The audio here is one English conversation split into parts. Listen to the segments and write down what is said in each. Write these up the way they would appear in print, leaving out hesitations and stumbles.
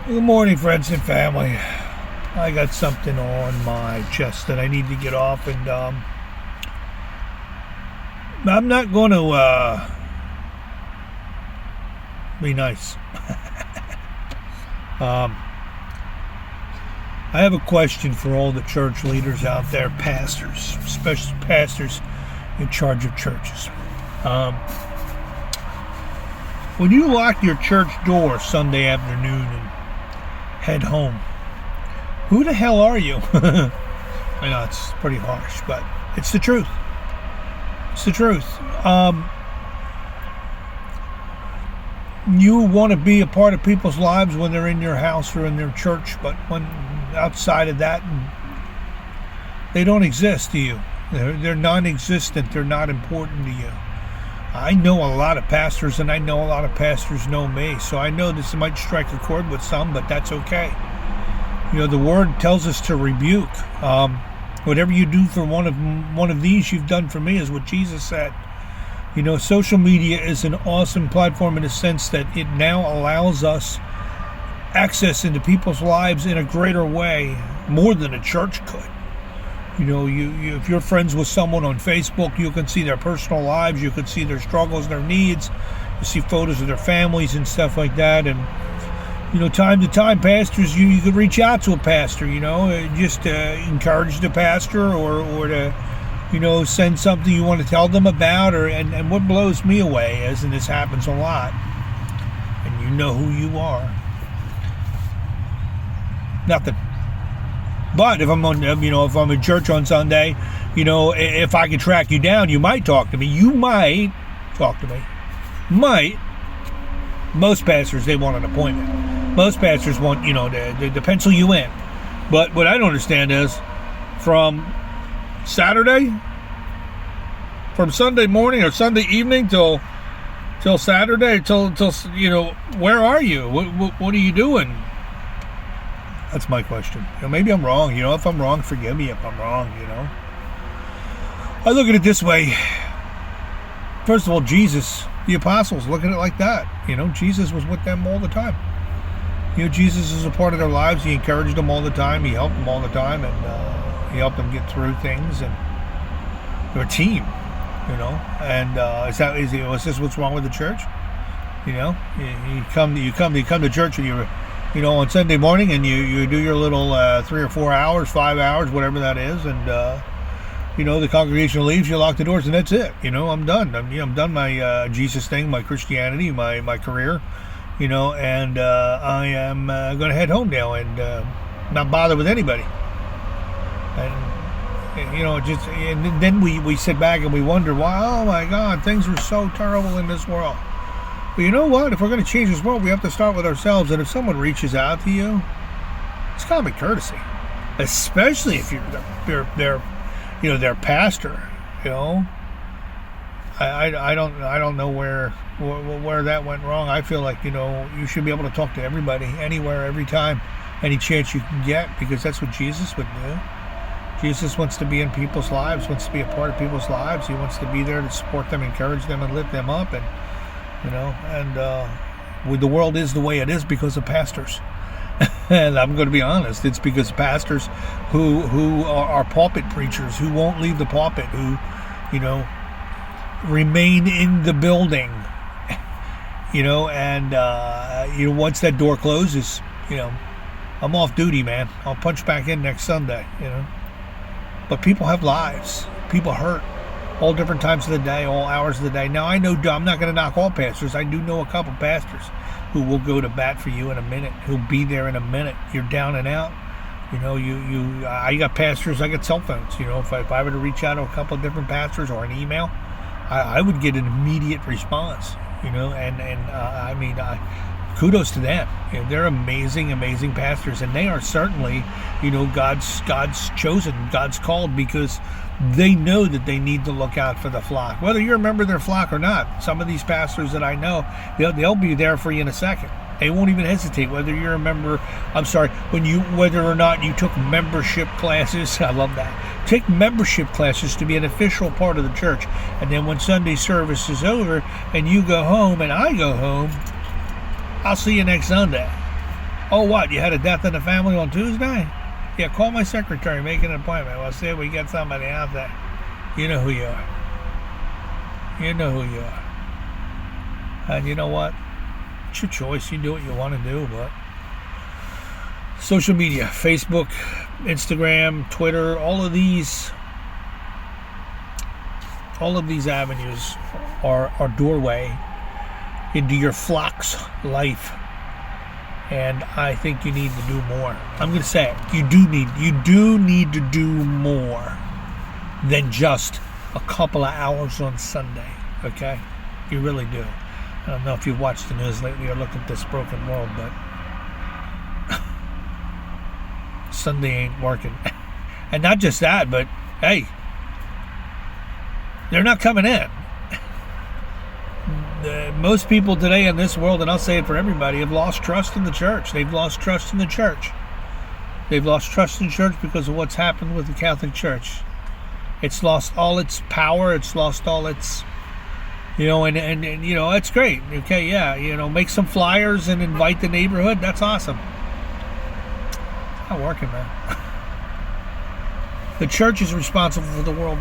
Good morning, friends and family. I got something on my chest that I need to get off, and I'm not going to be nice. I have a question for all the church leaders out there, pastors, especially pastors in charge of churches. When you lock your church door Sunday afternoon and head home, who the hell are you? I know it's pretty harsh, but it's the truth. It's the truth. You want to be a part of people's lives when they're in your house or in their church, but when outside of that, they don't exist to you. They're non-existent. They're not important to you. I know a lot of pastors, and I know a lot of pastors know me, so I know this might strike a chord with some, but that's okay. You know, the word tells us to rebuke. Whatever you do for one of these, you've done for me, is what Jesus said. You know, social media is an awesome platform in the sense that it now allows us access into people's lives in a greater way, more than a church could. You know, you if you're friends with someone on Facebook, you can see their personal lives, you can see their struggles, their needs, you see photos of their families and stuff like that. And you know, time to time, pastors, you could reach out to a pastor, you know, just encourage the pastor, or to, you know, send something you want to tell them about. And what blows me away is, and this happens a lot, and you know who you are. Nothing. But if I'm on, if I'm in church on Sunday, you know, if I could track you down, you might talk to me. You might talk to me. Might. Most pastors, they want an appointment. Most pastors want, you know, to pencil you in. But what I don't understand is, from Sunday morning or Sunday evening till Saturday, till you know, where are you? What are you doing? That's my question. You know, maybe I'm wrong. You know, if I'm wrong, forgive me if I'm wrong, you know. I look at it this way. First of all, Jesus, the apostles, look at it like that. You know, Jesus was with them all the time. You know, Jesus is a part of their lives. He encouraged them all the time. He helped them all the time. And he helped them get through things. And they're a team, you know. And is this what's wrong with the church? You know, you come to church and you know, on Sunday morning, and you do your little 3 or 4 hours, 5 hours, whatever that is, and you know, the congregation leaves, you lock the doors, and that's it. You know, I'm done. I'm done my Jesus thing, my Christianity, my career, you know, and I am going to head home now and not bother with anybody. And you know, and then we sit back and we wonder why. Oh my God, things are so terrible in this world. But you know what? If we're going to change this world, we have to start with ourselves. And if someone reaches out to you, it's common courtesy, especially if you're their pastor. You know, I don't know where that went wrong. I feel like, you know, you should be able to talk to everybody, anywhere, every time, any chance you can get, because that's what Jesus would do. Jesus wants to be in people's lives, wants to be a part of people's lives. He wants to be there to support them, encourage them, and lift them up. And you know, and the world is the way it is because of pastors. And I'm going to be honest, it's because of pastors who are pulpit preachers, who won't leave the pulpit, who, you know, remain in the building, you know, and you know, once that door closes, you know, I'm off duty, man. I'll punch back in next Sunday, you know. But people have lives. People hurt. All different times of the day, all hours of the day. Now, I know I'm not going to knock all pastors. I do know a couple pastors who will go to bat for you in a minute, who'll be there in a minute. You're down and out. You know, I got pastors, I got cell phones. You know, if I were to reach out to a couple of different pastors or an email, I would get an immediate response. You know, and I mean, kudos to them. You know, they're amazing pastors, and they are certainly, you know, God's chosen, God's called, because they know that they need to look out for the flock. Whether you're a member of their flock or not, some of these pastors that I know, they'll be there for you in a second. They won't even hesitate whether you're a member. Whether or not you took membership classes. I love that. Take membership classes to be an official part of the church. And then when Sunday service is over and you go home and I go home, I'll see you next Sunday. Oh, what? You had a death in the family on Tuesday? Yeah, call my secretary, make an appointment. We'll see if we get somebody out there. You know who you are. You know who you are. And you know what? It's your choice. You do what you want to do, but social media, Facebook, Instagram, Twitter, all of these avenues are doorway into your flock's life. And I think you need to do more. I'm going to say it. You do need to do more than just a couple of hours on Sunday. Okay? You really do. I don't know if you've watched the news lately or looked at this broken world, but Sunday ain't working. And not just that, but hey, they're not coming in. Most people today in this world, and I'll say it for everybody, have lost trust in the church. They've lost trust in the church. They've lost trust in the church because of what's happened with the Catholic Church. It's lost all its power. It's lost all its, and it's great. Okay, yeah, make some flyers and invite the neighborhood. That's awesome. It's not working, man. The church is responsible for the world,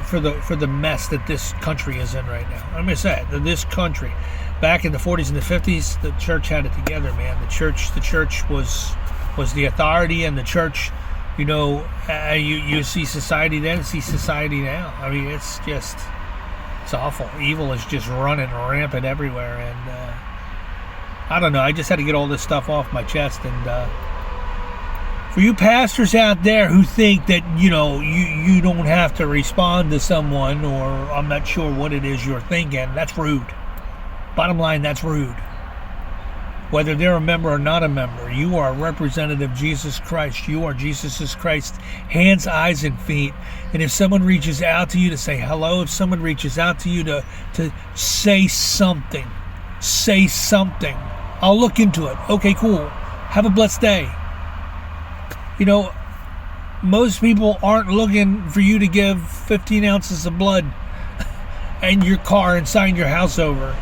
for the mess that this country is in right now. I'm going to say it. This country, back in the 40s and the 50s, the church had it together, man. The church was the authority, and the church, you see society then, see society now. I mean, it's awful. Evil is just running rampant everywhere, and I don't know. I just had to get all this stuff off my chest, and for you pastors out there who think that, you don't have to respond to someone, or I'm not sure what it is you're thinking, that's rude. Bottom line, that's rude. Whether they're a member or not a member, you are a representative of Jesus Christ. You are Jesus Christ's hands, eyes, and feet. And if someone reaches out to you to say hello, if someone reaches out to you to say something, I'll look into it. Okay, cool. Have a blessed day. Most people aren't looking for you to give 15 ounces of blood and your car and sign your house over.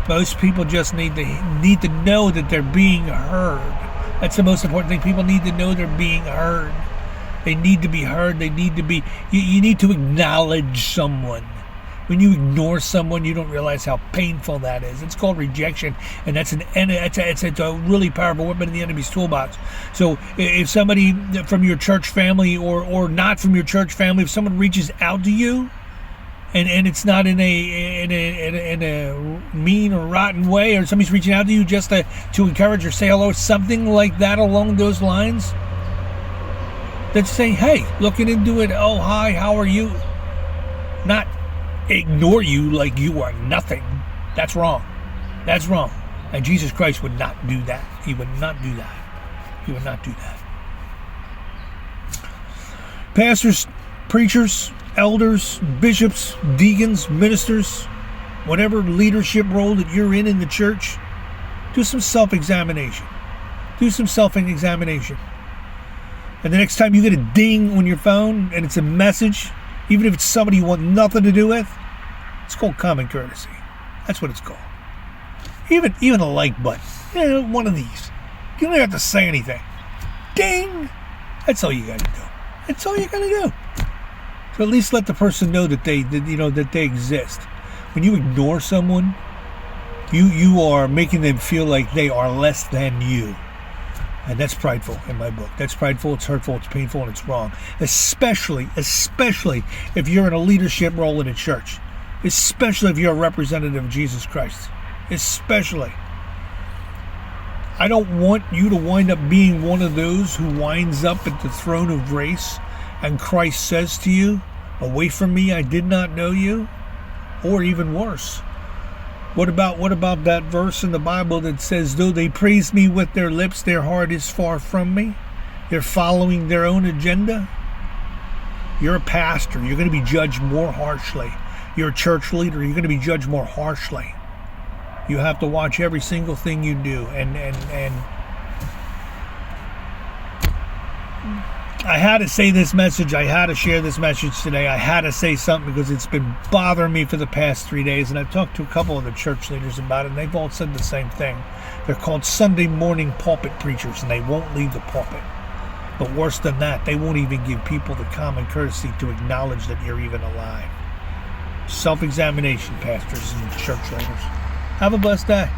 Most people just need to know that they're being heard. That's the most important thing. People need to know they're being heard. They need to be heard. They need to be. You need to acknowledge someone. When you ignore someone, you don't realize how painful that is. It's called rejection, and it's a really powerful weapon in the enemy's toolbox. So if somebody from your church family or not from your church family, if someone reaches out to you, and it's not in a mean or rotten way, or somebody's reaching out to you just to encourage or say hello, something like that along those lines, then say, hey, looking into it, oh, hi, how are you? Not ignore you like you are nothing. That's wrong. That's wrong. And Jesus Christ would not do that. He would not do that. He would not do that. Pastors, preachers, elders, bishops, deacons, ministers, whatever leadership role that you're in the church, do some self-examination. Do some self-examination. And the next time you get a ding on your phone and it's a message, even if it's somebody you want nothing to do with, it's called common courtesy. That's what it's called. Even a like button. One of these. You don't have to say anything. Ding! That's all you got to do. That's all you got to do. So at least let the person know that they exist. When you ignore someone, you are making them feel like they are less than you. And that's prideful in my book. That's prideful, it's hurtful, it's painful, and it's wrong. Especially if you're in a leadership role in a church. Especially if you're a representative of Jesus Christ. Especially. I don't want you to wind up being one of those who winds up at the throne of grace and Christ says to you, away from me, I did not know you. Or even worse. What about that verse in the Bible that says, though they praise me with their lips, their heart is far from me? They're following their own agenda. You're a pastor. You're going to be judged more harshly. You're a church leader. You're going to be judged more harshly. You have to watch every single thing you do and I had to say this message. I had to share this message today. I had to say something because it's been bothering me for the past 3 days. And I've talked to a couple of the church leaders about it, and they've all said the same thing. They're called Sunday morning pulpit preachers, and they won't leave the pulpit. But worse than that, they won't even give people the common courtesy to acknowledge that you're even alive. Self-examination, pastors and church leaders. Have a blessed day.